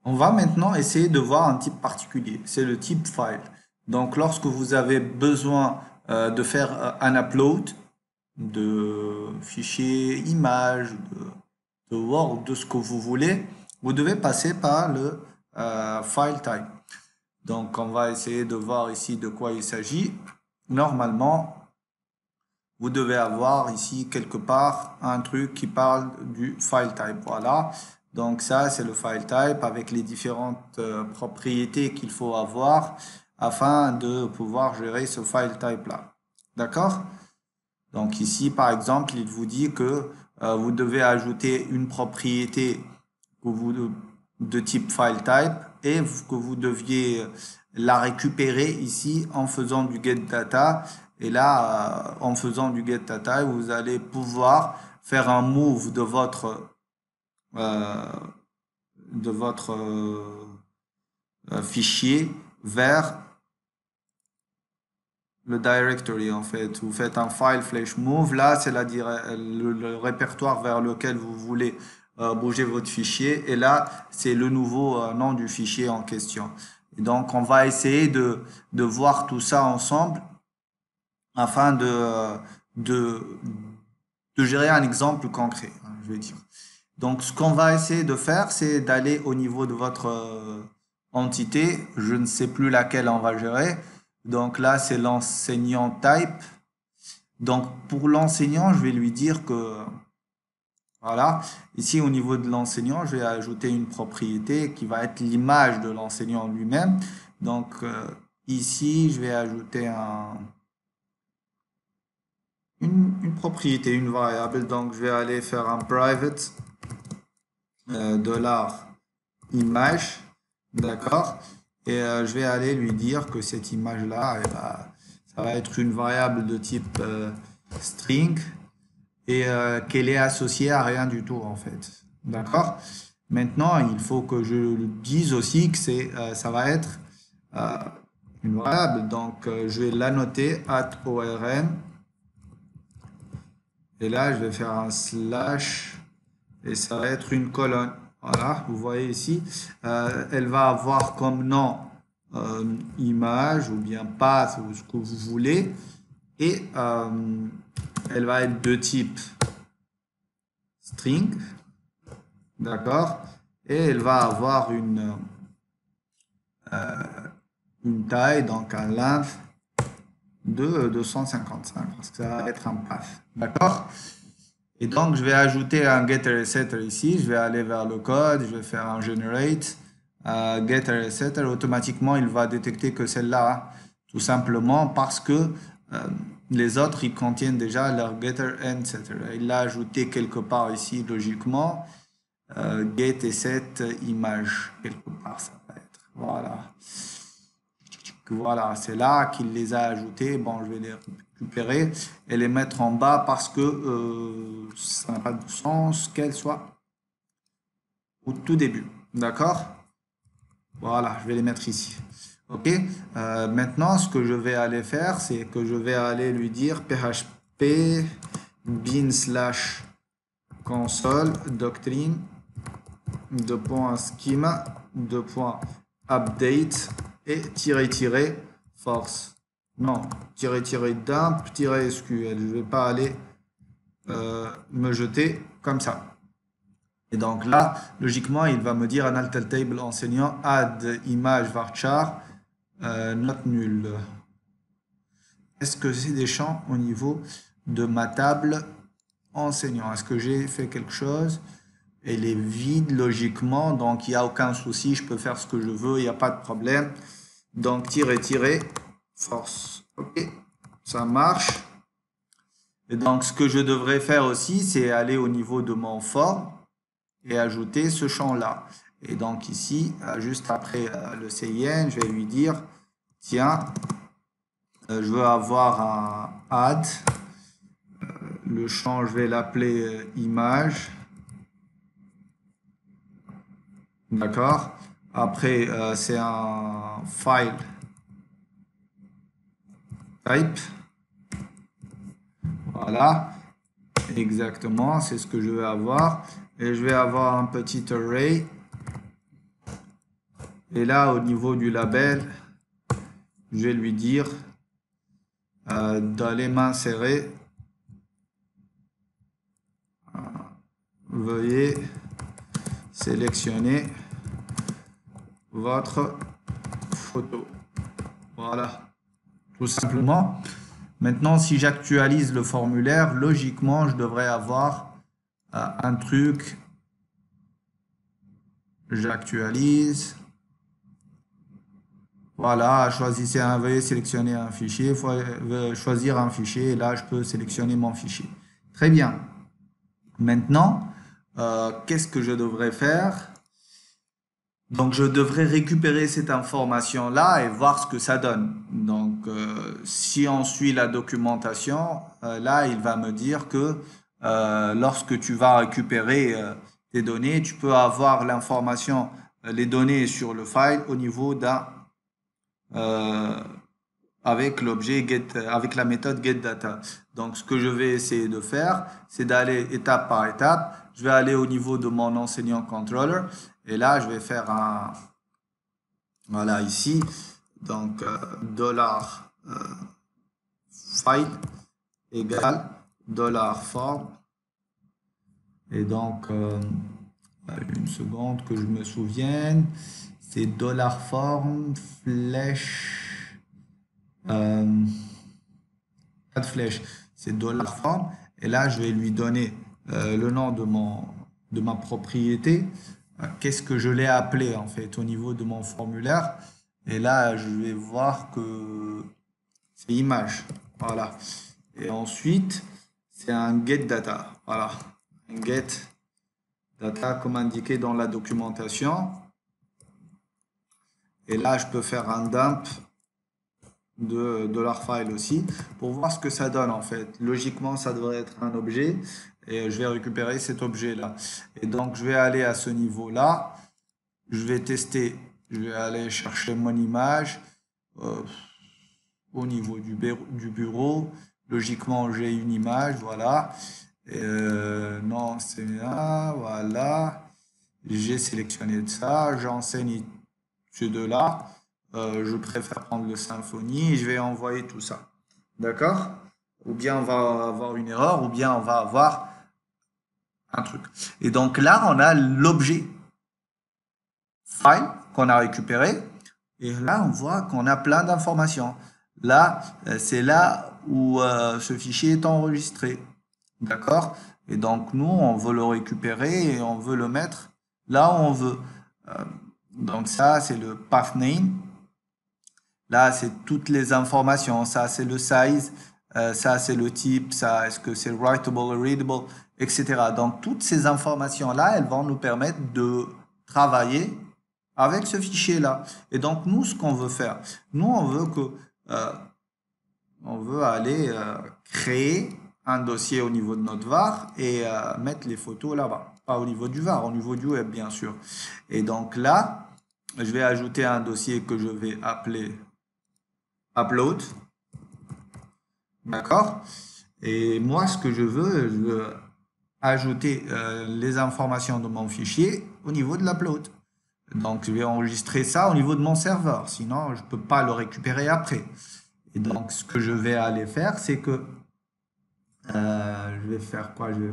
On va maintenant essayer de voir un type particulier, c'est le type file. Donc lorsque vous avez besoin de faire un upload de fichiers, images, de Word, de ce que vous voulez, vous devez passer par le file type. Donc on va essayer de voir ici de quoi il s'agit. Normalement, vous devez avoir ici quelque part un truc qui parle du file type. Voilà. Donc ça, c'est le file type avec les différentes propriétés qu'il faut avoir afin de pouvoir gérer ce file type là. D'accord? Donc ici, par exemple, il vous dit que vous devez ajouter une propriété que vous, de type file type et que vous deviez la récupérer ici en faisant du get data. Et là, en faisant du get data, vous allez pouvoir faire un move euh, de votre fichier vers le directory en fait. Vous faites un file flash move. Là, c'est le répertoire vers lequel vous voulez bouger votre fichier. Et là, c'est le nouveau nom du fichier en question. Et donc, on va essayer de voir tout ça ensemble afin de, de gérer un exemple concret, hein, je vais dire. Donc, ce qu'on va essayer de faire, c'est d'aller au niveau de votre entité. Je ne sais plus laquelle on va gérer. Donc là, c'est l'enseignant type. Donc, pour l'enseignant, je vais lui dire que, voilà, ici au niveau de l'enseignant, je vais ajouter une propriété qui va être l'image de l'enseignant lui-même. Donc, ici, je vais ajouter une propriété, une variable. Donc, je vais aller faire un private dollar image, d'accord? Et je vais aller lui dire que cette image-là, ça va être une variable de type string et qu'elle est associée à rien du tout en fait, d'accord? Maintenant, il faut que je le dise aussi que ça va être euh, une variable, donc je vais l'annoter @orm et là je vais faire un slash et ça va être une colonne. Voilà, vous voyez ici, elle va avoir comme nom image ou bien path ou ce que vous voulez et elle va être de type string, d'accord, et elle va avoir une taille, donc un length de 255 parce que ça va être un path, d'accord. Et donc, je vais ajouter un getter et setter ici. Je vais aller vers le code. Je vais faire un generate. Getter et setter. Automatiquement, il va détecter que celle-là, hein, tout simplement parce que les autres, ils contiennent déjà leur getter and setter. Il l'a ajouté quelque part ici, logiquement. Get et set image. Quelque part, ça va être. Voilà. Voilà, c'est là qu'il les a ajoutés. Bon, je vais les récupérer et les mettre en bas parce que ça n'a pas de sens qu'elles soient au tout début. D'accord? Voilà, je vais les mettre ici. Ok? Maintenant, ce que je vais aller faire, c'est que je vais aller lui dire php bin slash console doctrine de point schema de point update et tirer force. Non, dump SQL. Je vais pas aller me jeter comme ça. Et donc là, logiquement, il va me dire un alter table enseignant add image varchar not nul. Est-ce que c'est des champs au niveau de ma table enseignant? Est-ce que j'ai fait quelque chose? Elle est vide logiquement, donc il n'y a aucun souci, je peux faire ce que je veux, il n'y a pas de problème. Donc force. Ok, ça marche. Et donc ce que je devrais faire aussi, c'est aller au niveau de mon for et ajouter ce champ-là. Et donc ici, juste après le CIN, je vais lui dire, tiens, je veux avoir un add. Le champ, je vais l'appeler image. D'accord. Après, c'est un file type. Voilà. Exactement, c'est ce que je vais avoir. Et je vais avoir un petit array Et là, au niveau du label, je vais lui dire d'aller m'insérer. Veuillez sélectionner votre photo. Voilà, tout simplement. Maintenant, si j'actualise le formulaire, logiquement, je devrais avoir un truc. J'actualise. Voilà, choisissez un, veuillez sélectionner un fichier, choisir un fichier, et là, je peux sélectionner mon fichier. Très bien. Maintenant, qu'est-ce que je devrais faire? Donc, je devrais récupérer cette information-là et voir ce que ça donne. Donc, si on suit la documentation, là, il va me dire que lorsque tu vas récupérer tes données, tu peux avoir l'information, les données sur le file au niveau d'un avec l'objet get, avec la méthode getData. Donc, ce que je vais essayer de faire, c'est d'aller étape par étape. Je vais aller au niveau de mon enseignant controller et là, je vais faire un, voilà ici, donc dollar file égale dollar form et donc une seconde que je me souvienne, c'est dollar form flèche pas de flèche, c'est dollar form. Et là, je vais lui donner le nom de ma propriété. Qu'est-ce que je l'ai appelé en fait au niveau de mon formulaire. Et là, je vais voir que c'est image. Voilà. Et ensuite, c'est un get data. Voilà. Un get data comme indiqué dans la documentation. Et là, je peux faire un dump de dollar file aussi pour voir ce que ça donne en fait. Logiquement, ça devrait être un objet et je vais récupérer cet objet là. Et donc, je vais aller à ce niveau là. Je vais tester. Je vais aller chercher mon image au niveau du bureau. Logiquement, j'ai une image. Voilà. Non, c'est là. Voilà. J'ai sélectionné de ça. J'enseigne ces deux-là. Je préfère prendre le Symfony et je vais envoyer tout ça. D'accord? Ou bien on va avoir une erreur, ou bien on va avoir un truc. Et donc là, on a l'objet file qu'on a récupéré. Et là, on voit qu'on a plein d'informations. Là, c'est là où ce fichier est enregistré. D'accord? Et donc, nous, on veut le récupérer et on veut le mettre là où on veut. Donc, ça, c'est le path name. Là, c'est toutes les informations. Ça, c'est le size. Ça, c'est le type. Ça, est-ce que c'est writable, readable, etc. Donc, toutes ces informations-là, elles vont nous permettre de travailler avec ce fichier-là. Et donc, nous, ce qu'on veut faire, nous, on veut que, on veut aller créer un dossier au niveau de notre var et mettre les photos là-bas. Pas au niveau du var, au niveau du web, bien sûr. Et donc là, je vais ajouter un dossier que je vais appeler upload. D'accord? Et moi, ce que je veux ajouter les informations de mon fichier au niveau de l'upload. Donc, je vais enregistrer ça au niveau de mon serveur. Sinon, je ne peux pas le récupérer après. Et donc, ce que je vais aller faire, c'est que je vais faire quoi? Je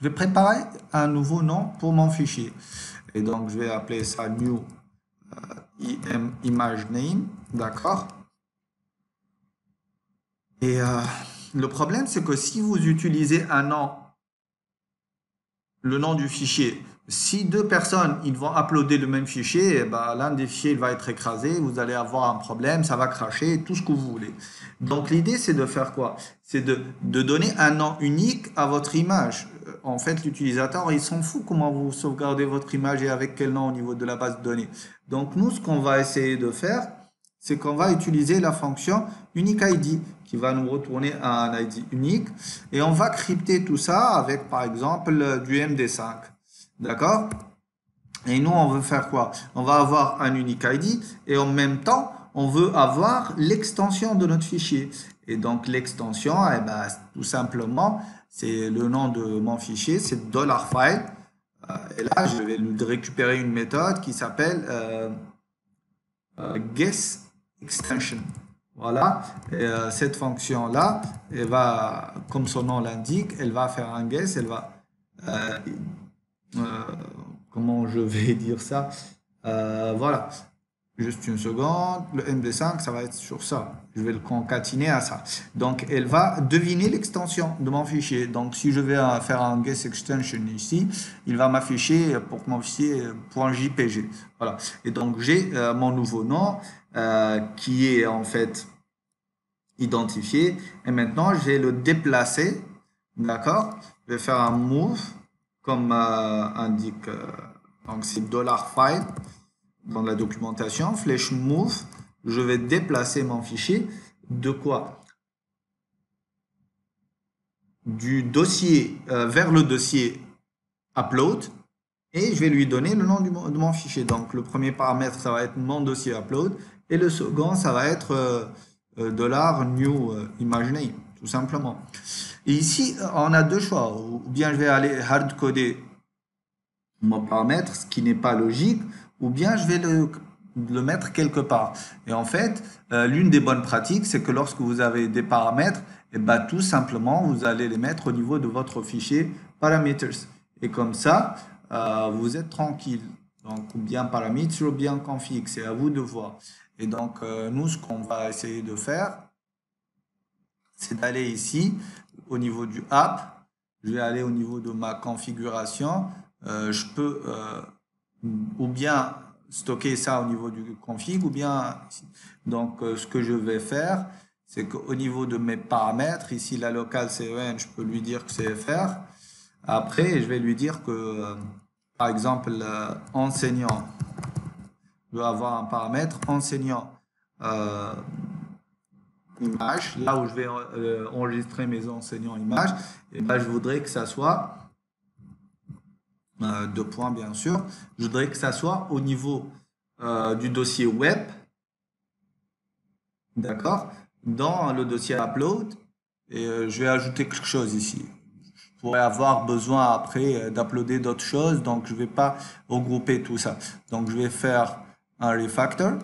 vais préparer un nouveau nom pour mon fichier. Et donc, je vais appeler ça new image name. D'accord? Et le problème, c'est que si vous utilisez un nom, le nom du fichier, si deux personnes ils vont uploader le même fichier, eh ben, l'un des fichiers il va être écrasé, vous allez avoir un problème, ça va cracher, tout ce que vous voulez. Donc l'idée, c'est de faire quoi? C'est de donner un nom unique à votre image. En fait, l'utilisateur, il s'en fout comment vous sauvegardez votre image et avec quel nom au niveau de la base de données. Donc nous, ce qu'on va essayer de faire, c'est qu'on va utiliser la fonction uniqueID qui va nous retourner un ID unique et on va crypter tout ça avec par exemple du MD5. D'accord? Et nous, on veut faire quoi? On va avoir un unique ID et en même temps, on veut avoir l'extension de notre fichier. Et donc, l'extension, eh ben, tout simplement, c'est le nom de mon fichier, c'est $file. Et là, je vais récupérer une méthode qui s'appelle guess extension. Voilà, et, cette fonction-là, elle va, comme son nom l'indique, elle va faire un guess, elle va, comment je vais dire ça? Voilà, juste une seconde, le MD5, ça va être sur ça. Je vais le concatiner à ça. Donc, elle va deviner l'extension de mon fichier. Donc, si je vais faire un guess extension ici, il va m'afficher pour mon fichier .jpg. Voilà. Et donc, j'ai mon nouveau nom qui est en fait identifié. Et maintenant, je vais le déplacer. D'accord? Je vais faire un move comme indique. Donc, c'est $file dans la documentation. Flèche move. Je vais déplacer mon fichier de quoi? Du dossier vers le dossier upload. Et je vais lui donner le nom de mon fichier. Donc, le premier paramètre, ça va être mon dossier upload. Et le second, ça va être $new image name, tout simplement. Et ici, on a deux choix. Ou bien je vais aller hardcoder mon paramètre, ce qui n'est pas logique, ou bien je vais le mettre quelque part. Et en fait, l'une des bonnes pratiques, c'est que lorsque vous avez des paramètres, et ben, tout simplement, vous allez les mettre au niveau de votre fichier parameters. Et comme ça, vous êtes tranquille. Donc, ou bien parameters ou bien config, c'est à vous de voir. Et donc, nous, ce qu'on va essayer de faire, c'est d'aller ici, au niveau du app. Je vais aller au niveau de ma configuration. Je peux ou bien stocker ça au niveau du config, ou bien ici. Donc, ce que je vais faire, c'est qu'au niveau de mes paramètres, ici, la locale CEN, je peux lui dire que c'est FR. Après, je vais lui dire que, par exemple, enseignant, je vais avoir un paramètre enseignant image, là où je vais enregistrer mes enseignants images, et ben, je voudrais que ça soit, deux points bien sûr, je voudrais que ça soit au niveau du dossier web, d'accord, dans le dossier upload, et je vais ajouter quelque chose ici. Je pourrais avoir besoin après d'uploader d'autres choses, donc je ne vais pas regrouper tout ça. Donc je vais faire un refactor,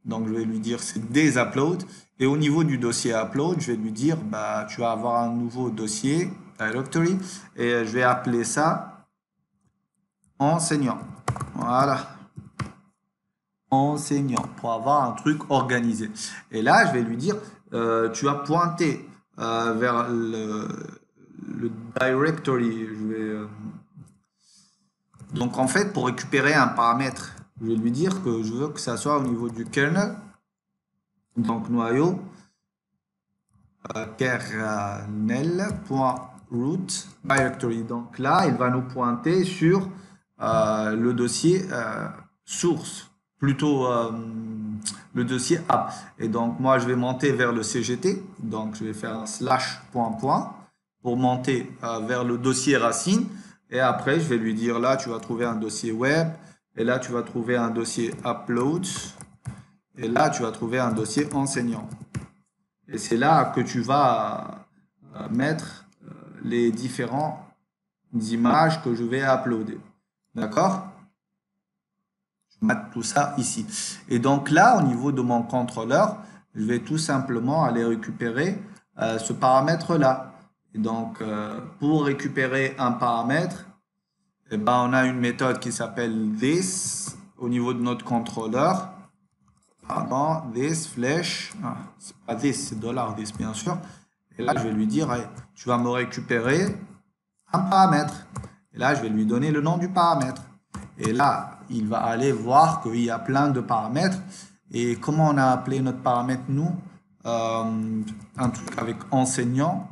donc je vais lui dire c'est des uploads, et au niveau du dossier upload, je vais lui dire bah, tu vas avoir un nouveau dossier, directory, et je vais appeler ça enseignant. Voilà. Enseignant, pour avoir un truc organisé. Et là, je vais lui dire, tu vas pointer vers le directory. Donc, en fait, pour récupérer un paramètre, je vais lui dire que je veux que ça soit au niveau du kernel. Donc, noyau, kernel.root directory. Donc là, il va nous pointer sur le dossier source, plutôt le dossier app. Et donc, moi, je vais monter vers le CGT. Donc, je vais faire un slash point pour monter vers le dossier racine. Et après, je vais lui dire là, tu vas trouver un dossier web. Et là, tu vas trouver un dossier upload. Et là, tu vas trouver un dossier enseignant. Et c'est là que tu vas mettre les différentes images que je vais uploader. D'accord? Je vais mettre tout ça ici. Et donc là, au niveau de mon contrôleur, je vais tout simplement aller récupérer ce paramètre-là. Et donc, pour récupérer un paramètre, eh ben, on a une méthode qui s'appelle this au niveau de notre contrôleur. Pardon, this flèche, c'est pas this, c'est $this bien sûr. Et là, je vais lui dire, hey, tu vas me récupérer un paramètre. Et là, je vais lui donner le nom du paramètre. Et là, il va aller voir qu'il y a plein de paramètres. Et comment on a appelé notre paramètre, nous? Un truc avec enseignant,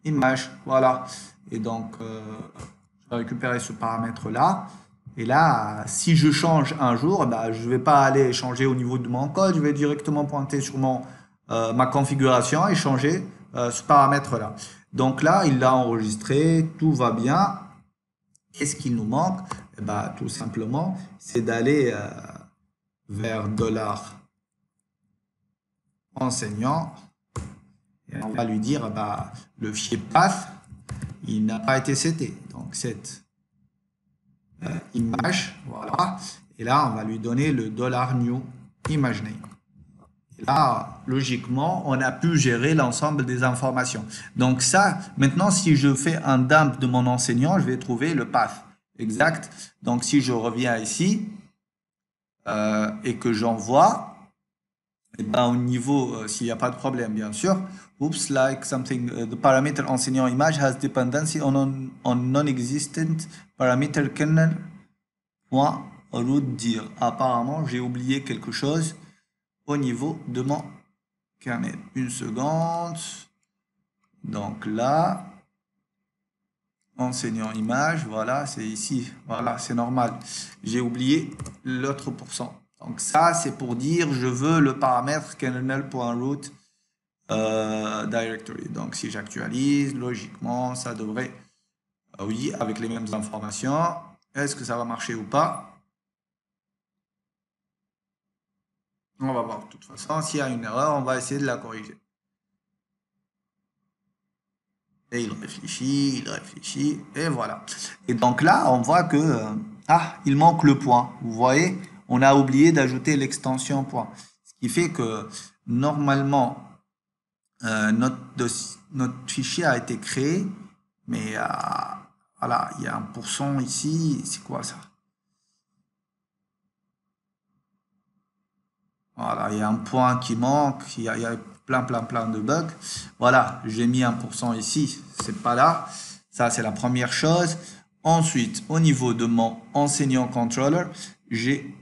image, voilà. Et donc, je vais récupérer ce paramètre-là. Et là, si je change un jour, bah, je ne vais pas aller changer au niveau de mon code, je vais directement pointer sur ma configuration et changer ce paramètre-là. Donc là, il l'a enregistré, tout va bien. Et ce qu'il nous manque, eh ben, tout simplement, c'est d'aller vers $enseignant. Et on va lui dire, bah, le fichier path, il n'a pas été seté. Donc, cette image, voilà. Et là, on va lui donner le $new image name. Et là, logiquement, on a pu gérer l'ensemble des informations. Donc ça, maintenant, si je fais un dump de mon enseignant, je vais trouver le path exact. Donc si je reviens ici et que j'envoie, et ben, au niveau, s'il n'y a pas de problème, bien sûr, oops, like something, the parameter enseignant image has dependency on non-existent parameter kernel point root dir. Apparemment, j'ai oublié quelque chose au niveau de mon kernel. Une seconde. Donc là, enseignant image, voilà, c'est ici. Voilà, c'est normal. J'ai oublié l'autre pourcent. Donc ça, c'est pour dire je veux le paramètre kernel.root directory. Donc si j'actualise, logiquement, ça devrait, oui, avec les mêmes informations. Est-ce que ça va marcher ou pas? On va voir de toute façon. S'il y a une erreur, on va essayer de la corriger. Et il réfléchit, et voilà. Et donc là, on voit que il manque le point. Vous voyez, on a oublié d'ajouter l'extension point. Ce qui fait que normalement, notre fichier a été créé, mais voilà, il y a un pourcent ici. C'est quoi ça? Voilà, il y a un point qui manque, il y a plein de bugs. Voilà, j'ai mis 1% ici, c'est pas là. Ça, c'est la première chose. Ensuite, au niveau de mon enseignant controller, j'ai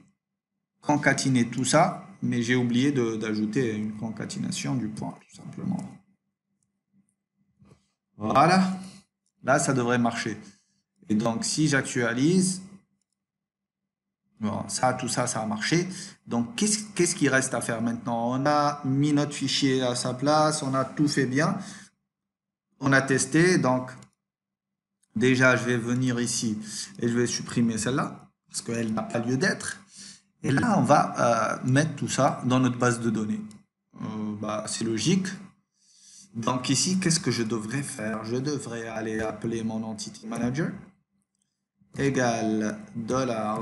concaténé tout ça, mais j'ai oublié d'ajouter une concaténation du point, tout simplement. Voilà, là, ça devrait marcher. Et donc, si j'actualise, bon, ça, tout ça, ça a marché. Donc, qu'est-ce qui reste à faire maintenant? On a mis notre fichier à sa place, on a tout fait bien. On a testé, donc déjà, je vais venir ici et je vais supprimer celle-là parce qu'elle n'a pas lieu d'être. Et là, on va mettre tout ça dans notre base de données. C'est logique. Donc ici, qu'est-ce que je devrais faire? Je devrais aller appeler mon entity manager égale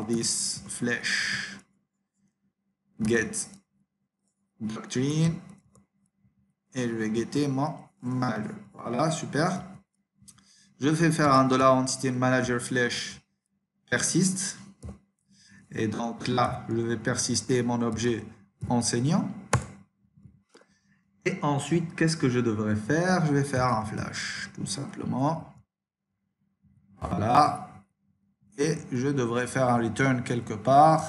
$this flèche get doctrine et je vais getter mon manager. Voilà, super. Je vais faire un $entity manager flèche persiste et donc là, je vais persister mon objet enseignant. Et ensuite, qu'est-ce que je devrais faire? Je vais faire un flash, tout simplement. Voilà. Et je devrais faire un return quelque part.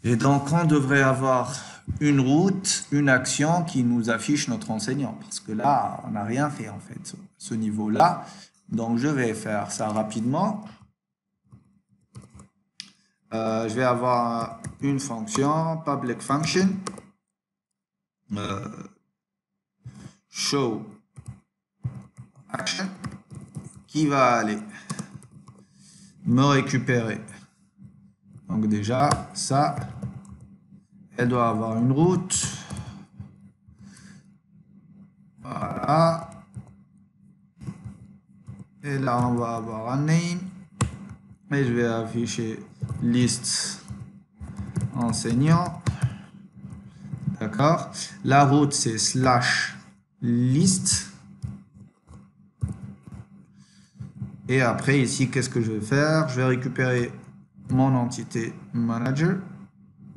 Et donc, on devrait avoir une route, une action qui nous affiche notre enseignant. Parce que là, on n'a rien fait en fait, ce niveau-là. Donc, je vais faire ça rapidement. Je vais avoir une fonction, public function, show action, qui va aller me récupérer. Donc déjà, ça, elle doit avoir une route. Voilà. Et là, on va avoir un name. Et je vais afficher liste enseignant. D'accord. La route, c'est slash list. Et après, ici, qu'est-ce que je vais faire? Je vais récupérer mon entité manager.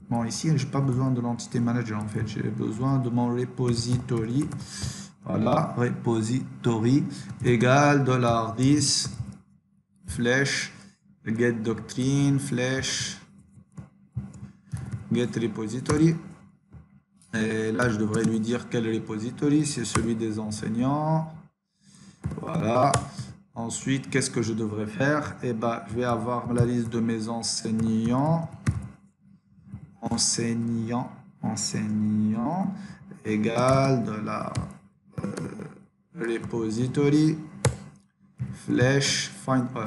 Bon, ici, je n'ai pas besoin de l'entité manager, en fait. J'ai besoin de mon repository. Voilà, repository égale $10 flèche get doctrine flèche get repository. Et là, je devrais lui dire quel repository, c'est celui des enseignants. Voilà. Ensuite, qu'est-ce que je devrais faire? Eh ben, je vais avoir la liste de mes enseignants. Enseignant égale repository flèche find all.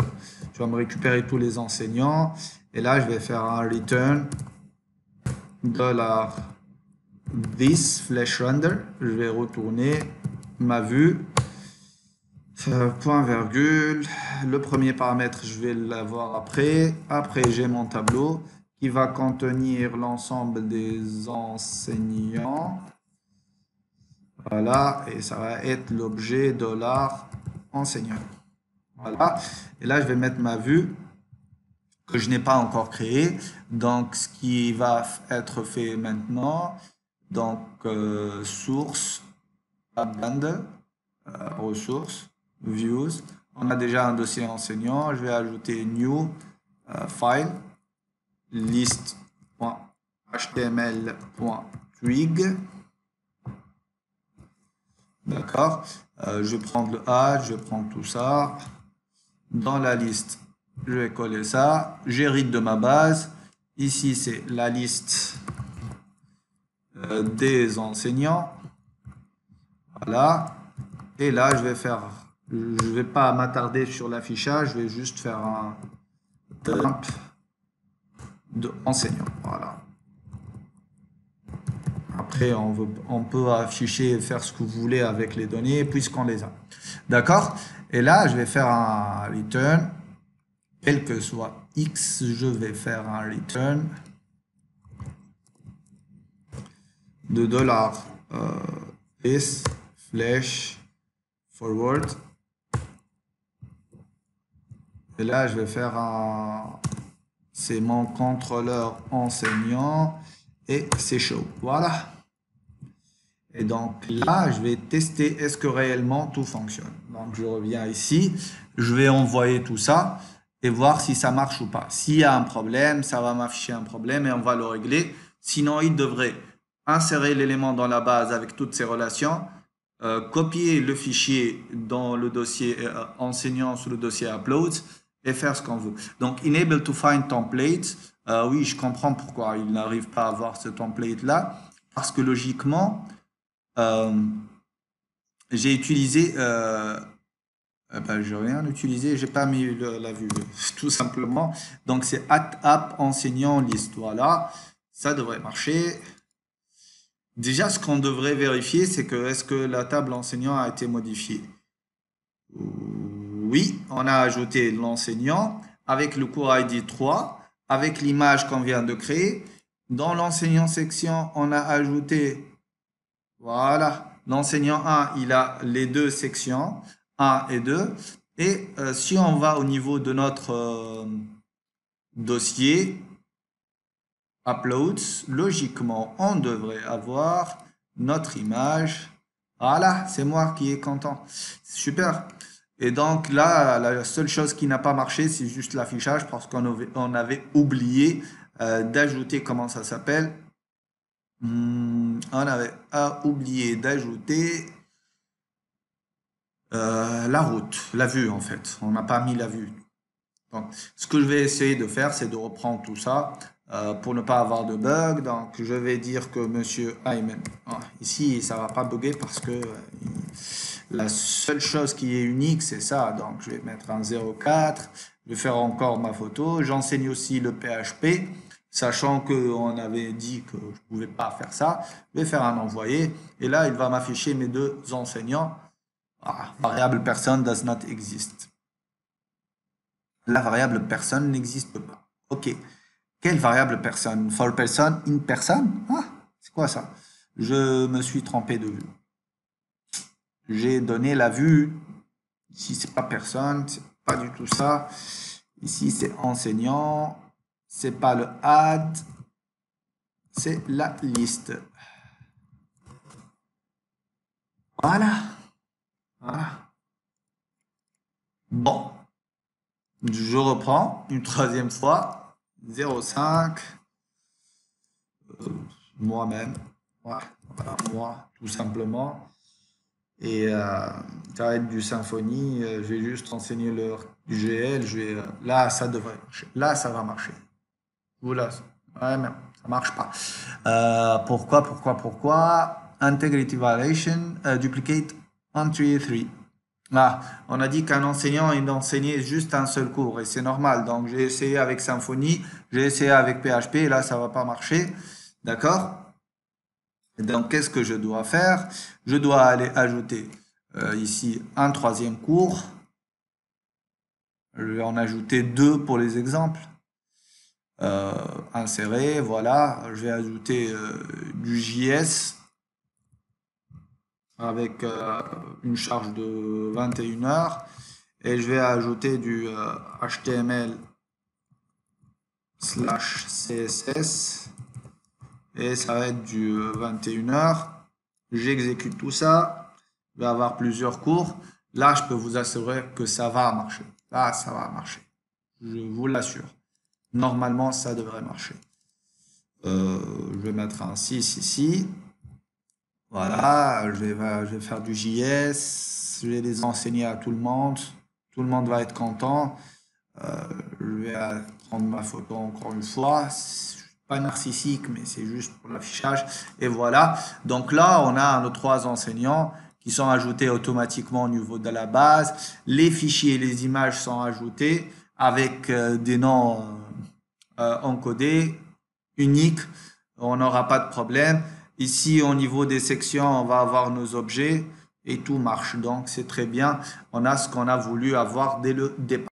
Je vais me récupérer tous les enseignants. Et là, je vais faire un return $this flèche render. Je vais retourner ma vue. Point virgule. Le premier paramètre, je vais l'avoir après. Après, j'ai mon tableau qui va contenir l'ensemble des enseignants. Voilà, et ça va être l'objet $enseignant. Voilà, et là je vais mettre ma vue que je n'ai pas encore créée. Donc ce qui va être fait maintenant, donc source, append, ressources, views. On a déjà un dossier enseignant. Je vais ajouter new file list.html.twig. D'accord. Je vais prendre le A, je vais prendre tout ça. Dans la liste, je vais coller ça. J'hérite de ma base. Ici, c'est la liste des enseignants. Voilà. Et là, je vais pas m'attarder sur l'affichage, je vais juste faire un dump de enseignants. Voilà. Après, on peut afficher et faire ce que vous voulez avec les données puisqu'on les a. D'accord? Et là, je vais faire un return. Quel que soit X, je vais faire un return de $is flèche forward. Et là, je vais faire c'est mon contrôleur enseignant et c'est show. Voilà. Et donc là, je vais tester est-ce que réellement tout fonctionne. Donc je reviens ici, je vais envoyer tout ça et voir si ça marche ou pas. S'il y a un problème, ça va m'afficher un problème et on va le régler. Sinon, il devrait insérer l'élément dans la base avec toutes ses relations, copier le fichier dans le dossier enseignant sur le dossier uploads et faire ce qu'on veut. Donc, enable to find template. Oui, je comprends pourquoi il n'arrive pas à avoir ce template-là. Parce que logiquement, j'ai utilisé... je n'ai rien utilisé, j'ai pas mis la vue, tout simplement. Donc, c'est app enseignant liste. Voilà, ça devrait marcher. Déjà, ce qu'on devrait vérifier, c'est que est-ce que la table enseignant a été modifiée? Oui, on a ajouté l'enseignant avec le cours ID 3, avec l'image qu'on vient de créer. Dans l'enseignant section, on a ajouté, voilà, l'enseignant 1, il a les deux sections, 1 et 2. Et si on va au niveau de notre dossier, uploads, logiquement, on devrait avoir notre image. Voilà, c'est moi qui est content. Super. Et donc là, la seule chose qui n'a pas marché, c'est juste l'affichage parce qu'on avait oublié d'ajouter, comment ça s'appelle? On avait oublié d'ajouter la route, la vue en fait. On n'a pas mis la vue. Donc, ce que je vais essayer de faire, c'est de reprendre tout ça pour ne pas avoir de bug. Donc, je vais dire que monsieur Ayman, ici, ça va pas bugger parce que la seule chose qui est unique, c'est ça. Donc, je vais mettre un 04. Je vais faire encore ma photo. J'enseigne aussi le PHP, sachant qu'on avait dit que je ne pouvais pas faire ça. Je vais faire un envoyé. Et là, il va m'afficher mes deux enseignants. Variable person does not exist. La variable personne n'existe pas. Ok. Quelle variable personne? For person, in person? Ah, c'est quoi ça? Je me suis trompé de vue. J'ai donné la vue. Ici, c'est pas personne, c'est pas du tout ça. Ici, c'est enseignant. C'est pas le add. C'est la liste. Voilà. Voilà. Bon. Je reprends une troisième fois. 0,5. Moi-même. Voilà, moi, tout simplement. Et ça va être du Symfony. Je vais juste enseigner le GL. Là, ça devrait marcher. Là, ça va marcher. Voilà. Ouais, mais ça marche pas. Pourquoi? Integrity violation, duplicate entry 3. Ah, on a dit qu'un enseignant, il enseignait juste un seul cours et c'est normal. Donc, j'ai essayé avec Symfony, j'ai essayé avec PHP et là, ça va pas marcher. D'accord? Donc, qu'est-ce que je dois faire? Je dois aller ajouter ici un troisième cours. Je vais en ajouter deux pour les exemples. insérer, voilà, je vais ajouter du JS avec une charge de 21 heures et je vais ajouter du HTML/CSS et ça va être du 21 heures. J'exécute tout ça, je vais avoir plusieurs cours. Là, je peux vous assurer que ça va marcher. Là, ça va marcher. Je vous l'assure. Normalement, ça devrait marcher. Je vais mettre un 6 ici. Voilà, je vais faire du JS. Je vais les enseigner à tout le monde. Tout le monde va être content. Je vais prendre ma photo encore une fois. Pas narcissique, mais c'est juste pour l'affichage. Et voilà. Donc là, on a nos 3 enseignants qui sont ajoutés automatiquement au niveau de la base. Les fichiers et les images sont ajoutés avec des noms encodés, uniques. On n'aura pas de problème. Ici, au niveau des sections, on va avoir nos objets et tout marche. Donc, c'est très bien. On a ce qu'on a voulu avoir dès le départ.